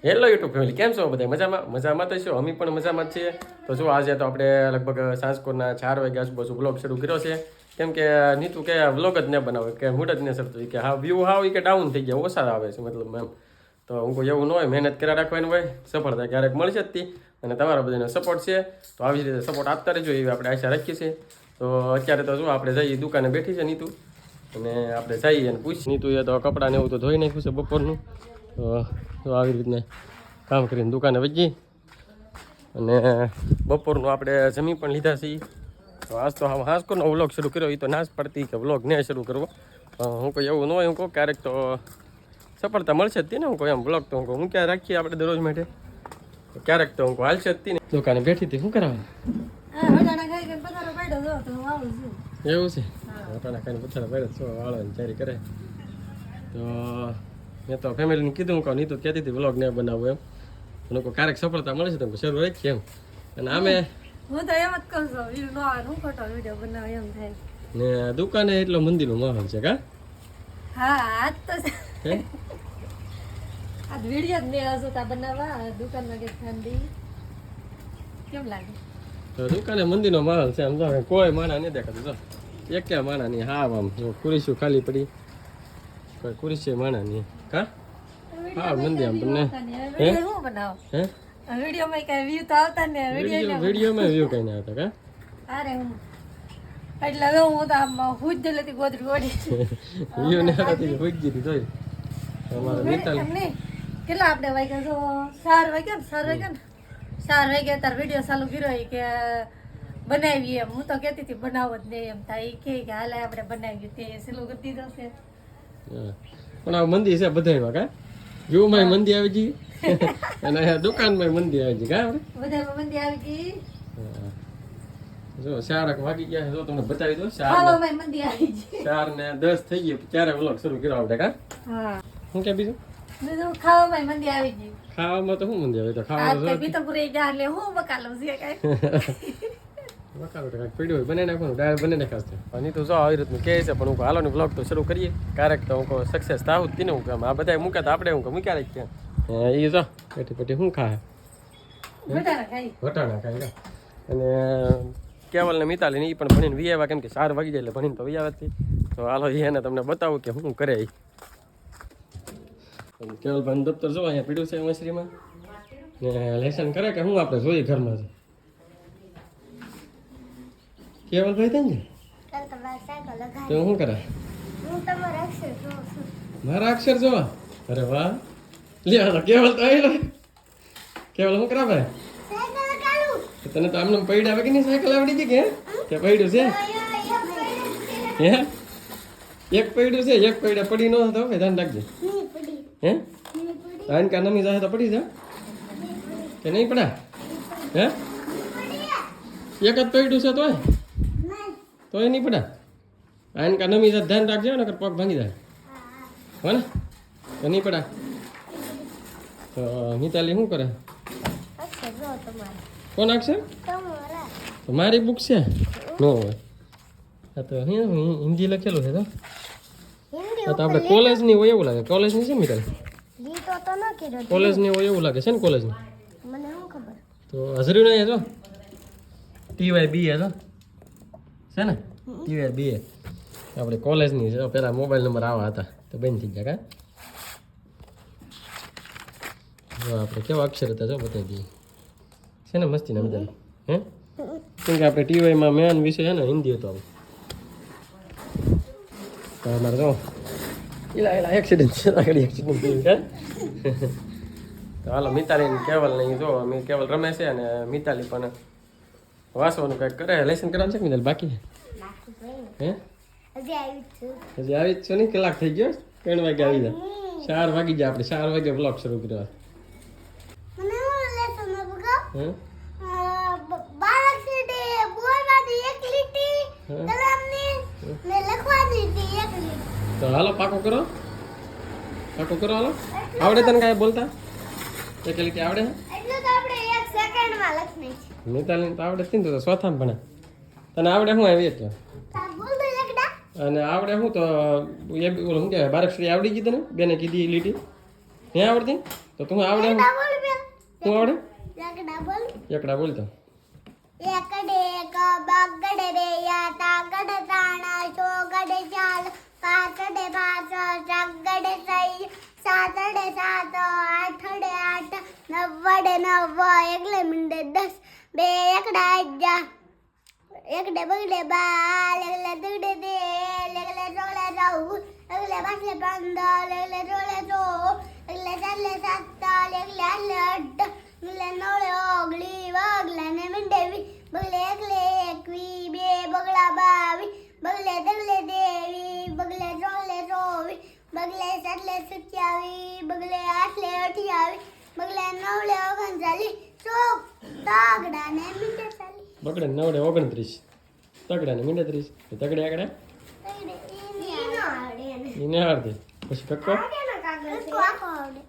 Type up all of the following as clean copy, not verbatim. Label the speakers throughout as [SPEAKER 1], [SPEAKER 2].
[SPEAKER 1] Hello YouTube family, કેમ છો બધા? મજામાં તો છો. અમે પણ મજામાં જ છીએ. તો જો આજે તો આપણે લગભગ સાંજકોરના 4 વાગ્યા આજુબાજુ બ્લોગ શરૂ કર્યો છે. કેમ કે નીતુ કે વ્લોગ જ ન બનાવે, કે મૂડ જ ન સરતું, કે હા વ્યૂ હાવ કે ડાઉન થઈ ગયા, ઓછા આવે છે મતલબ એમ. તો હું કોઈ એવું ન હોય, મહેનત કર્યા રાખવાની હોય, સફળતા ક્યારેક મળશે જ તી. અને તમારા બધાનો સપોર્ટ છે, તો આવી રીતે સપોર્ટ આપતા રહેજો એવી આપણે આશા રાખીએ છીએ. તો અત્યારે તો જો આપણે જઈએ, દુકાને બેઠી છે નીતુ, અને આપણે જઈએ અને પૂછીએ. નીતુએ તો કપડાં ને એવું તો ધોઈ નાખ્યું છે બપોરનું. તો આવી રીતના કામ કરીને દુકાને વજી, અને બપોરનું આપણે જમી પણ લીધા છીએ. તો આજ તો હાંસકોનો વ્લોગ શરૂ કર્યો, એ તો નાશ પડતી કે વ્લોગ ને શરૂ કરવો. હું કોઈ એવું ન હોય, હું કહું ક્યારેક તો સફળતા મળશે જ તી ને. હું કોઈ એમ વ્લોગ તો હું ક્યાં રાખીએ આપણે દરરોજ માટે, ક્યારેક તો હું હાલશે જ તી ને. દુકાને બેઠી હતી, શું કરાવે એવું છે? વટાણા ખાઈને પથારા પડે છો વાળવાની તૈયારી કરે. તો મેં તો ફેમિલીને કીધું, કહું નહીં તો કહેતી હતી વ્લોગ ને બનાવવું એમ. મને કોઈ ક્યારેક સફળતા મળશે તો શરૂ રાખીએ એમ. અને આમે
[SPEAKER 2] હું તો એમ જ કહું છું, હું ખોટો વિડીયો બનાવ એમ થાય
[SPEAKER 1] ને દુકાને એટલો મંદિરનો માહોલ છે કા?
[SPEAKER 2] હા, આજ તો આજ વિડીયો જ નહીં હસુતા બનાવવા દુકાનમાં કે ઠંડી કેમ લાગે?
[SPEAKER 1] તો દુકાને મંદિરનો માહોલ છે. આમ જો કોઈ માણા નહીં દેખાતું, જો એક માણા નહીં. હા, આમ જો ખુરશીઓ ખાલી પડી, કોઈ ખુરશી માણા નહીં કા? હા, મંદિર આમ તમને
[SPEAKER 2] વિડીયો હું બનાવો?
[SPEAKER 1] હે
[SPEAKER 2] વિડીયોમાં કઈ વ્યૂ તો આવતા ને
[SPEAKER 1] વિડીયોમાં વ્યૂ કઈ ના આવતા કા?
[SPEAKER 2] અરે હું એટલે હવે હું તો આમ હુજ જ લેતી ગોદરી ઓડી
[SPEAKER 1] વ્યૂ ને આવતી હોઈ ગઈ જોઈ. અમારે મિતાલ
[SPEAKER 2] એમ નહીં, કેટલા આપણે વાગ્યા તો 4 વાગ્યા ને 4 વાગ્યા તાર વિડીયો ચાલુ કર્યો ઈ કે બનાવીએ એમ. હું તો કહેતી હતી બનાવો જ નહીં એમ થાય, ઈ કે હાલે આપણે બનાવીએ, તે સેલું કરી દીધો છે.
[SPEAKER 1] પણ આ મંદિર છે બધામાં કા? વ્યૂમાં મંદિર આવી ગઈ અને અહીંયા દુકાનમાં મંદિર આવી ગઈ કા? આપણે
[SPEAKER 2] બધામાં મંદી આવી ગઈ.
[SPEAKER 1] જો 4 વાગી ગયા, જો તમને બતાવી દો. 4
[SPEAKER 2] ખાવામાં મંદી આવી ગઈ.
[SPEAKER 1] 4 ને 10 થઈ ગયું, ત્યારે વ્લોગ શરૂ કર્યો આપણે કા?
[SPEAKER 2] હા,
[SPEAKER 1] શું કે બીજું?
[SPEAKER 2] બીજું ખાવામાં મંદી આવી ગઈ.
[SPEAKER 1] ખાવામાં તો શું મંદિર આવે? તો
[SPEAKER 2] આ
[SPEAKER 1] ખાવાનું
[SPEAKER 2] તો બીતપુરે જા એટલે હું બકાલો છે કાઈ
[SPEAKER 1] બકાલો તો કાંઈક પડ્યું હોય, બનાવી નાખવાનું, ડાયરેક્ટ બની નાખાશ. અને તો જો આવી રીતનું કહે છે, પણ હું હાલોની વ્લોગ તો શરૂ કરીએ. ક્યારેક તો હું સક્સેસ થાવું જ તીને. હું કામ આ બધા મૂક્યા તો આપણે હું મૂક્યા રાખીએ. એ જો પેટી શું ખાય? વટાણા ખાય કા? અને કેવલ ને મિતાલી ને એ પણ ભણીને વી આવ્યા, કેમ કે 4 વાગી જાય એટલે ભણીને તો વી આવ્યા. તો હાલો એને તમને બતાવું કે શું કરે. કેવલ ભાઈ દફતર જો અહીંયા પીડ્યું છે મશરીમાં, ને લેસન કરે કે શું આપણે જોઈએ ઘરમાં છે. કેવલ ભાઈ તને તો શું કરે? મારા અક્ષર જોવા? અરે વાહ, લે કેવલ તો આવી લો. કેવલ શું કરા ભાઈ? તને તો આમને પૈડા આવે કે નહીં? સાયકલ આવડી હતી કે પૈડું છે? હે એક પૈડું છે, એક પૈડા પડી ન તો ધ્યાન રાખજે. હે આન કા નમી જાય તો પડી જા કે નહીં પડા? હે એક જ પૈડું છે તોય નહીં પડા. આન કા નમી જાય ધ્યાન રાખજે, ને પગ ભાંગી જાય હો ને, તો નહીં પડા. તો મિતાલી શું કરે? કોણ અક્ષર? તો મારી બુક છે ન હોય. આ તો હિન્દી લખેલું છે. તો આપણે કોલેજની હોય એવું લાગે. કોલેજની છે મિતાલી? કોલેજની હોય એવું લાગે છે ને? કોલેજની તો હજરી નહીં જો TYB જો છે ને? TYB આપણે કોલેજની છે. પેલા મોબાઈલ નંબર આવા હતા તો બંધ થઈ ગયા કા? જો આપણે કેવા અક્ષર હતા જો બતાવી દઈએ છે ને? મસ્તી ના બધા. હે કેમ કે આપણે TYમાં મેન વિષય છે ને હિન્દી હતો. તો અમારે જો એલા એક્સિડન્ટ છે, એક્સિડન્ટ થયું છે. તો હાલો મિતાલી કેવલ નહીં જો અમે કેવલ રમે છે, અને મિતાલી પણ વાંચવાનું કંઈક કરે. લેસન કરવાનું છે કે મિતાલી બાકી? હે હજી આવી જ છો નહીં? કલાક થઈ ગયો. 3 વાગે આવી જાય. 4 વાગી જાય. આપણે 4 વાગે બ્લોગ શરૂ કર્યો. હે તો હાલો પાકો કરો હાલો. આવડે તને કાંઈ બોલતા? એક લીટી આવડે? મિતાલી તો આવડે જ ને, તો ચોથામાં ભણે. તને આવડે શું આવી એટલે? અને આવડે શું તો એ ઓલું શું કહેવાય, બારક્ષરી આવડી ગઈ તને? બેને કીધી લીટી હે આવડતી તો તું આવડે શું આવડે એકડા બોલ તો
[SPEAKER 3] એકડે ક બગડે રે યા તાગડ તાણા ચોગડે ચાલ પાતડે પાચ જગડે સઈ સાતડે સાત આઠડે આઠ નવ્વડે નવ એકલે મિંડે 10 બે એકડા અજા એકડે બગડે બાલ એકલે દુડે દે એકલે ચોલે જાઉ એકલે પાછલે 15 એકલે ચોલે જો એકલે ચાલે 7 એકલે આલે 8 એકલે નોળે ઓગળી વાગલે ને મિંડેવી બગલે એકલે એકવી બે બગલા 22 બગલે દગલે દેવી બગલે ચોલે 24 બગલે સાતલે 27 બગલે આઠલે 28 બગલે નવલે 39 ચોક તાગડા ને મિંડે ચાલી
[SPEAKER 1] બગડે 9 29 તગડા ને મીંડે 30 તગડે આગળ એને આવડે પછી કક્કો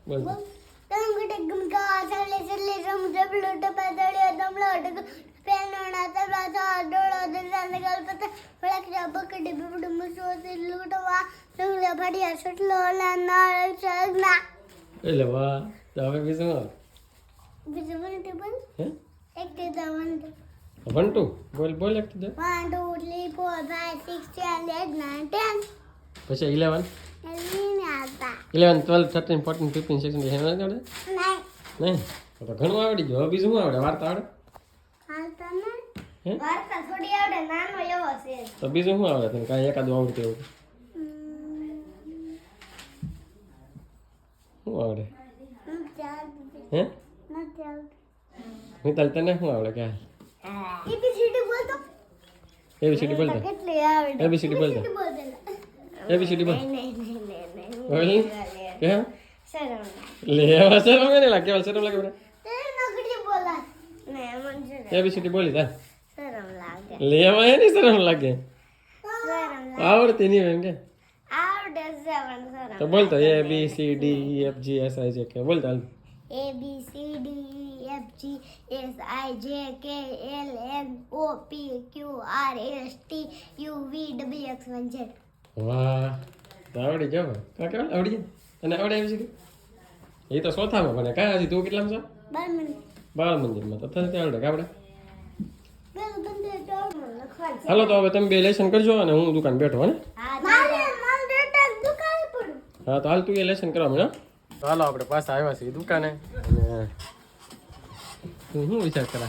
[SPEAKER 1] બોલ એટલે વાહ તો હવે બીજું આવે હે 1 2 બોલ બોલ એક તો
[SPEAKER 3] 1 2 3 4 5 6 7 8 9 10
[SPEAKER 1] પછી 11
[SPEAKER 3] એલીને આતા
[SPEAKER 1] 11 12 13 14 15 16 હે આવડે
[SPEAKER 3] નહીં
[SPEAKER 1] નહીં તો ઘણું આવડી ગયું હવે બીજું શું આવડે વાર્તા આવડે
[SPEAKER 3] હાલતા ને
[SPEAKER 1] હે
[SPEAKER 3] વાર્તા થોડી આવડે નાનો એવો છે
[SPEAKER 1] તો બીજું શું આવડે તને કાંઈ એકાદું આવડતું એવું શું આવડે હે મિતાલ તને શું આવડે કે
[SPEAKER 3] એબીસીડી બોલતો
[SPEAKER 1] એબીસીડી બોલતો
[SPEAKER 3] કેટલી આવડે
[SPEAKER 1] એબીસીડી બોલતો એબીસીડી બોલ
[SPEAKER 3] નહીં
[SPEAKER 1] બોલ કેમ
[SPEAKER 3] શરમ
[SPEAKER 1] લે હવે શરમ એને લાગે કેવલ શરમ લાગે
[SPEAKER 3] તે નકડી બોલા ને મન છે
[SPEAKER 1] એબીસીડી બોલી તા
[SPEAKER 3] શરમ લાગે
[SPEAKER 1] લે હવે એની શરમ લાગે
[SPEAKER 3] શરમ
[SPEAKER 1] આવડતી નહીં એમ કે
[SPEAKER 3] આવડે છે પણ શરમ
[SPEAKER 1] તો બોલતો A B C D E F G S I J K બોલ ચાલ
[SPEAKER 3] A B C D E F G S I J K L M O P Q R S T U V W X Y Z
[SPEAKER 1] વાહ તો આવડી જાવ કા કેવલ આવડી જાય અને આવડે એબીસીડી એ તો ચોથામાં ભણે કાં હજી તું કેટલામાં છો
[SPEAKER 3] 12 મિનિટ
[SPEAKER 1] બાળ મંદિરમાં તો તને આવડે કાવડે
[SPEAKER 3] પેલું તમને ચોરમાં લખવા છે
[SPEAKER 1] હાલો તો હવે તમે બે લેસન કરજો અને હું દુકાન બેઠો હે
[SPEAKER 3] મારે માલ ડેટા દુકાન પડું
[SPEAKER 1] હા તો હાલ તું એ લેસન કરવા મને તો હાલો આપણે પાછા આવ્યા છીએ દુકાને અને તું શું વિચાર કરા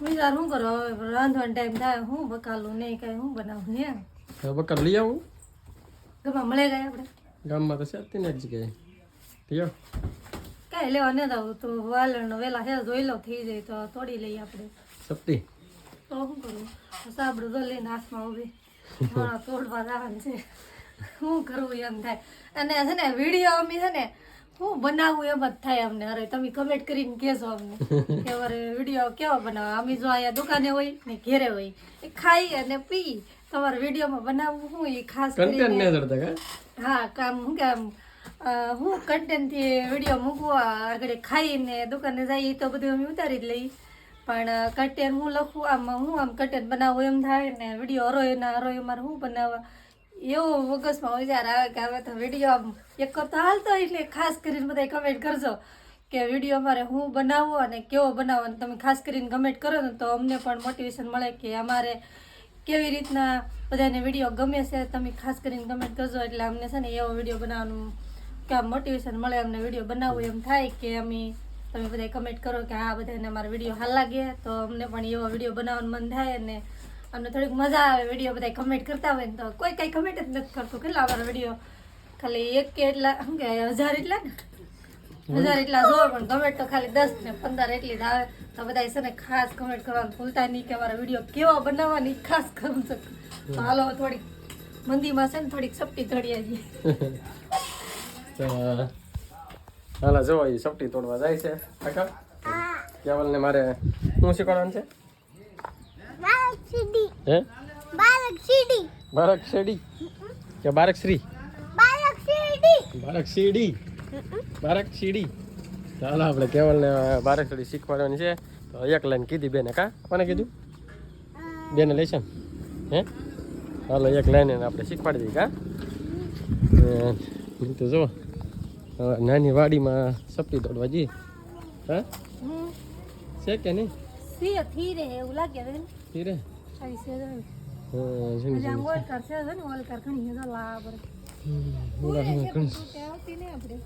[SPEAKER 2] વિચાર શું કરો હવે રાંધવાનો ટાઈમ થાય હું બકાલું નહીં કાંઈ હું બનાવું હે
[SPEAKER 1] હવે બકર લઈ આવું
[SPEAKER 2] ઘરમાં મળે ગયા આપણે
[SPEAKER 1] ગામમાં તો છે ને એક જગ્યાએ થયો
[SPEAKER 2] કાંઈ લેવા ન આવું તો વાલણ વેલા હે જોઈ લો થઈ જાય તો તોડી લઈએ આપણે
[SPEAKER 1] સપ્તી
[SPEAKER 2] તો શું કરવું સાબડું તો લઈને હાથમાં ઉભી મારા તોડવા જવાનું છે શું કરવું એમ થાય અને છે ને વિડીયો અમે છે ને હું બનાવું એમ જ થાય અમને અરે તમે કમેન્ટ કરીને કહેજો અમને કે અરે વિડીયો કેવો બનાવો અમે જો અહીંયા દુકાને હોય ને ઘેરે હોય એ ખાઈ અને પી તમારે વિડીયોમાં બનાવવું શું એ ખાસ
[SPEAKER 1] કન્ટેન્ટ
[SPEAKER 2] કરીને
[SPEAKER 1] ને જડતા કા
[SPEAKER 2] હા કામ શું કે આમ હું કન્ટેન્ટથી વિડીયો મૂકવા આગળ ખાઈને દુકાને જઈએ તો બધું અમે ઉતારી જ લઈ પણ કન્ટેન્ટ હું લખું આમ હું આમ કન્ટેન્ટ બનાવું એમ થાય ને વિડીયો હરોય ના હરોય મારે શું બનાવવા એવો મગજમાં વિચાર આવે કે હવે તો વિડીયો આમ એક કરતો હાલતો એટલે ખાસ કરીને બધા કમેન્ટ કરજો કે વિડીયો અમારે હું બનાવવો અને કેવો બનાવો અને તમે ખાસ કરીને કમેન્ટ કરો ને તો અમને પણ મોટિવેશન મળે કે અમારે કેવી રીતના બધાને વિડીયો ગમે છે તમે ખાસ કરીને કમેન્ટ કરજો એટલે અમને છે ને એવો વિડીયો બનાવવાનું કે આમ મોટિવેશન મળે અમને વિડીયો બનાવવું એમ થાય કે અમે તમે બધા કમેન્ટ કરો કે હા બધાને અમારા વિડીયો હાલ લાગે તો અમને પણ એવો વિડીયો બનાવવાનું મન થાય અને અમને થોડીક મજા આવે વિડીયો બધા કમેન્ટ કરતા હોય ને તો કોઈ કાંઈ કમેન્ટ જ નથી કરતું કેટલા અમારા વિડીયો ખાલી એક કે એટલા શું કે 1000 એટલા ને 1000 એટલા જોવે પણ કમેન્ટ તો ખાલી 10 ને 15 એટલી જ આવે તો બધા છે ને ખાસ કમેન્ટ કરવાનું ભૂલતા નહીં કે અમારા વિડીયો કેવો બનાવવાની ખાસ કરું છે તો હાલો થોડીક મંદીમાં છે ને થોડીક સપટી તળીએ છીએ
[SPEAKER 1] તો હાલા જો એ સપટી તોડવા જાય છે કાકા કેવલને મારે શું શીખવાડવાનું છે
[SPEAKER 3] બાલક સીડી
[SPEAKER 1] હે
[SPEAKER 3] બાલક સીડી
[SPEAKER 1] બારક શેડી કે બારક શ્રી
[SPEAKER 3] બાલક સીડી
[SPEAKER 1] બારક શેડી બારક શેડી ચાલો આપણે કેવલને બારક શેડી શીખવાડવાની છે તો એક લાઈન કીધી બેને કા કોને કીધું બેને લેશન હે હાલો એક લાઈન એને આપણે શીખવાડી દઈએ કા તો જો નાની વાડીમાં સપટી દોડવા જઈએ. હા
[SPEAKER 2] હમ
[SPEAKER 1] છે કે નહીં?
[SPEAKER 2] સીએ થીરે એવું લાગે છે ને
[SPEAKER 1] હીરે
[SPEAKER 2] આવી છે જો
[SPEAKER 1] હા છે
[SPEAKER 2] હજી આમ ઓલકાર છે ને ઓલકાર ઘણી છે લા પર
[SPEAKER 1] ઘણી
[SPEAKER 2] તે આવતી ને આપણે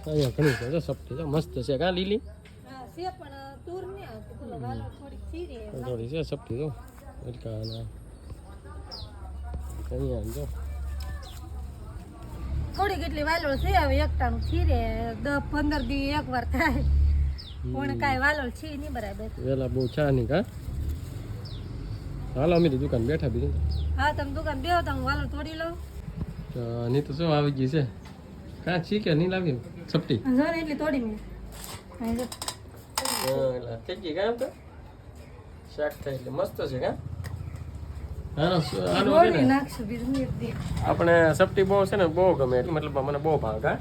[SPEAKER 1] અહીંયા ઘણી છે જો સપટી જો મસ્ત છે કા લીલી
[SPEAKER 2] હા છે પણ દૂર ને આવતી પેલો વાલો થોડી થીરે
[SPEAKER 1] થોડી છે સપટી જો હલકા અહીંયા જો
[SPEAKER 2] થોડી કેટલી વાલોળ છે હવે એકટાનું થીરે 10-15 દી એકવાર થાય પણ કાંઈ વાલોળ છે નહીં બરાબર
[SPEAKER 1] વેલા બહુ ચા નહીં કા હાલો અમે તો દુકાન બેઠા બીજું
[SPEAKER 2] હા તમે દુકાન બેહો તો હું વાલોળ તોડી લઉં
[SPEAKER 1] નહીં તો શું આવી ગઈ છે કાં છી કે નહીં લાવી સપટી
[SPEAKER 2] જો ને એટલી તોડી મેં અહીં જો
[SPEAKER 1] એટલે થઈ ગઈ કાં તો શાક થાય એટલે મસ્ત છે કાં આનો
[SPEAKER 2] તોડી નાખશું બીજું એક દી
[SPEAKER 1] આપણે સપટી બહુ છે ને બહુ ગમે એટલે મતલબ મને બહુ ભાવે કા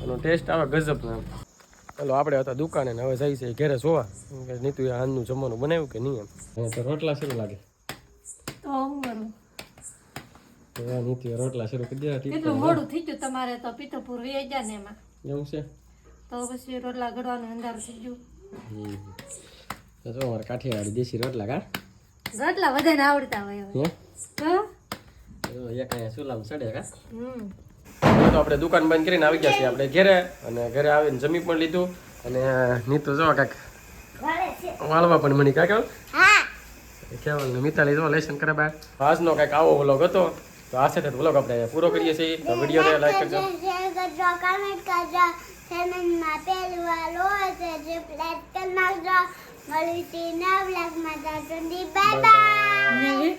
[SPEAKER 1] એનો ટેસ્ટ આવે ગજબનો એમ. ચાલો આપણે હતા દુકાને ને હવે જઈ છે ઘરે જોવા કે નીતુ એ હાલનું જમવાનું બનાવ્યું કે નહીં એમ તો રોટલા શરૂ લાગે
[SPEAKER 2] તો હું કરું
[SPEAKER 1] તો નીતુ રોટલા શરૂ કરી દે
[SPEAKER 2] કેટલું મોડું થઈ ગયું તમારે તો પિત્તપુર વહી જાય ને એમાં
[SPEAKER 1] એવું છે
[SPEAKER 2] તો પછી રોટલા ઘડવાનું અંધારું થઈ ગયું
[SPEAKER 1] તો જો અમારે કાઠિયાવાડી દેશી રોટલા કા
[SPEAKER 2] રોટલા બધાને આવડતા હોય હવે
[SPEAKER 1] હે એક અહીંયા સુલામ ચડે કા
[SPEAKER 2] હમ
[SPEAKER 1] હવે તો આપણે દુકાન બંધ કરીને આવી ગયા છીએ આપણે ઘરે અને ઘરે આવીને જમી પણ લીધું અને નીતુ જો કાંઈક વાળવા પણ મળી કાંઈક
[SPEAKER 3] હા
[SPEAKER 1] કેવલ ને મિતાલી જો લેસન કરે બાર આજનો કાંઈક આવો વ્લોગ હતો તો આ સાથે વ્લોગ આપણે પૂરો કરીએ છીએ તો વિડીયોને લાઈક કરજો
[SPEAKER 3] શેર કરજો કમેન્ટ કરજો ચેનલમાં પહેલી વાર હોય તો જે પ્લેટ કરી નાખજો મળીશું નવા બ્લોગમાં ત્યાં સુધી બાય બાય
[SPEAKER 2] ને